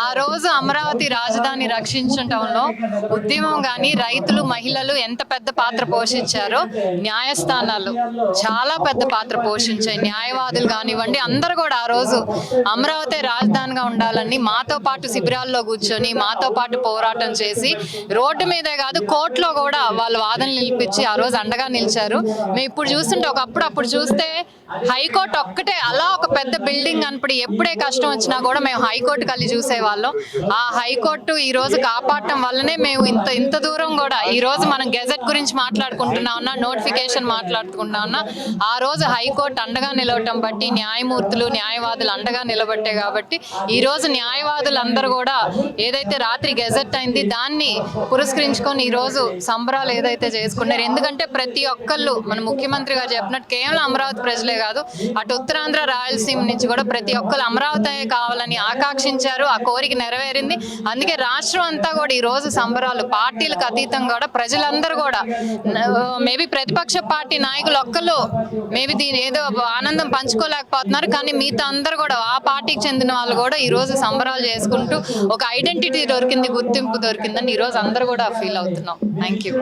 ఆ రోజు అమరావతి రాజధాని రక్షించటంలో ఉద్యమం కానీ రైతులు మహిళలు ఎంత పెద్ద పాత్ర పోషించారో న్యాయస్థానాలు చాలా పెద్ద పాత్ర పోషించాయి. న్యాయవాదులు కానివ్వండి అందరూ కూడా ఆ రోజు అమరావతి రాజధానిగా ఉండాలని మాతో పాటు శిబిరాల్లో కూర్చొని మాతో పాటు పోరాటం చేసి రోడ్డు మీదే కాదు కోర్టులో కూడా వాళ్ళ వాదనలు నిలిపించి ఆ రోజు అండగా నిలిచారు. మేము ఇప్పుడు చూస్తుంటే అప్పుడు చూస్తే హైకోర్టు ఒక్కటే అలా ఒక పెద్ద బిల్డింగ్ కనపడి ఎప్పుడే కష్టం వచ్చినా కూడా మేము హైకోర్టు కలిసి చూసేవాళ్ళం. ఆ హైకోర్టు ఈ రోజు కాపాడటం వల్లనే మేము ఇంత దూరం కూడా ఈ రోజు మనం గెజెట్ గురించి మాట్లాడుకుంటున్నా ఉన్నా, నోటిఫికేషన్ మాట్లాడుకుంటున్నా ఉన్నా, ఆ రోజు హైకోర్టు అండగా నిలవటం బట్టి న్యాయమూర్తులు న్యాయవాదులు అండగా నిలబట్టే కాబట్టి ఈ రోజు న్యాయవాదులు అందరూ కూడా ఏదైతే రాత్రి గెజెట్ అయింది దాన్ని పురస్కరించుకొని ఈ రోజు సంబరాలు ఏదైతే చేసుకున్నారు. ఎందుకంటే ప్రతి ఒక్కళ్ళు మన ముఖ్యమంత్రి గారు చెప్పినట్టు కేవలం అమరావతి ప్రజలే కాదు, అటు ఉత్తరాంధ్ర రాయలసీమ నుంచి కూడా ప్రతి ఒక్కరు అమరావతి కావాలని ఆకాంక్షించారు. ఆ కోరిక నెరవేరింది. అందుకే రాష్ట్రం అంతా కూడా ఈ రోజు సంబరాలు పార్టీలకు అతీతంగా కూడా ప్రజలందరూ కూడా మేబీ ప్రతిపక్ష పార్టీ నాయకులు ఒక్కళ్ళు మేబీ దీని ఏదో ఆనందం పంచుకోలేకపోతున్నారు. కానీ మిగతా అందరూ కూడా ఆ పార్టీకి చెందిన వాళ్ళు కూడా ఈ రోజు సంబరాలు చేసుకుంటూ ఒక ఐడెంటిటీ దొరికింది, గుర్తింపు దొరికిందని ఈ రోజు అందరూ కూడా ఫీల్ అవుతున్నాం. Thank you.